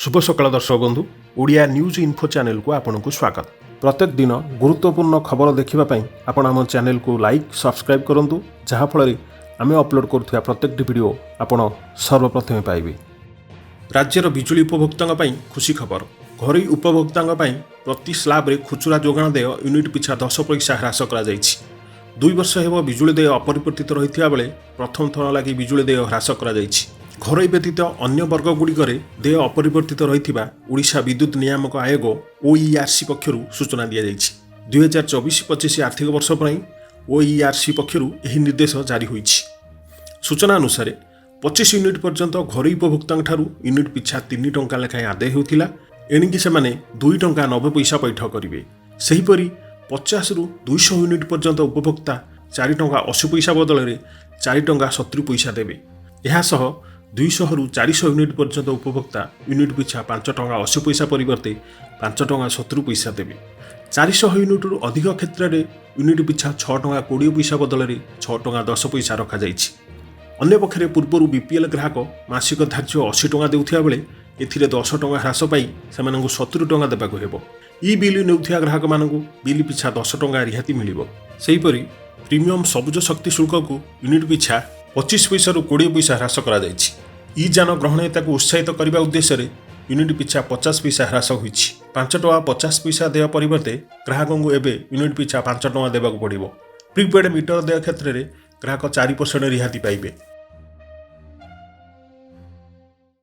शुभ सकाळ दर्शक बंधु ओडिया न्यूज इन्फो चैनल को आपन को स्वागत। प्रत्येक दिन गुरुत्वपूर्ण खबर देखा आपण आम चैनल को लाइक सब्सक्राइब करूँ जहाँफल आम अपलोड करुवा प्रत्येक वीडियो आपण सर्वप्रथमे पाइबे। राज्यर बिजुली उपभोक्ता खुशी खबर। घरोई उपभोक्ता प्रति स्लाब खुचुरा जोगाण देय यूनिट पिछा 10 पैसा ह्रास कर 2 वर्ष हेब बिजुली देय अपरिवर्तित रही बेले प्रथम थर लगी बिजुली देय ह्रास कर घरोई व्यतीत अन्य वर्गगुड़िकर देय अपरिवर्तित रही ओडिशा विद्युत नियामक आयोग ओईआरसी पक्षर सूचना दी जाइए। 2024-25 आर्थिक वर्ष पर ओईआरसी पक्षर यह निर्देश जारी होइछि। सूचना अनुसार 25 यूनिट पर्यंत घरोई उपभोक्ता यूनिट पिछा 3 टंका लेखाएं आदाय होता एणिकी से 2 टंका 90 पैसा पैठ करेंगे। सेहीपरि 50 रु 200 यूनिट पर्यंत उपभोक्ता 4 टंका 80 पैसा बदल में 4 टंका 70 पैसा देवे। यासह 200 रु 400 यूनिट पर्यंत उपभोक्ता यूनिट पिछा 5 टंका 80 पैसा परिवर्ते 5 टंका 70 पैसा देवे। 400 यूनिट रु अधिक क्षेत्र में यूनिट पिछा 6 टंका 20 पैसा बदल में 6 टंका 10 पैसा रखा जाइछि। अन्य पक्षरे पूर्वर बीपीएल ग्राहक मासिक धार्य 80 टंका देउथिया बेले एथिरे 10 टंका ह्रास पाई सेमानंकु 70 टंका देबाको हेबो। ई बिल नेउथिया ग्राहक मानंकु बिल पिछा 10 टंका रिहाती मिलिबो। सेहीपरि प्रीमियम सबुज शक्ति शुल्क को यूनिट पिछा 25 पैसा रु 20 पैसा ह्रास करा जाइछि। ई जान ग्रहणीयता को उत्साहित करने उद्देश्य यूनिट पिछा 50 पैसा ह्रास होइछि। 5 टंका 50 पैसा देय परिवर्ते ग्राहकों को एबे यूनिट पिछा 5 टंका देबाक पड़िबो। प्रीपेड मीटर देय क्षेत्र में ग्राहक 4% रिहाती पाइबे।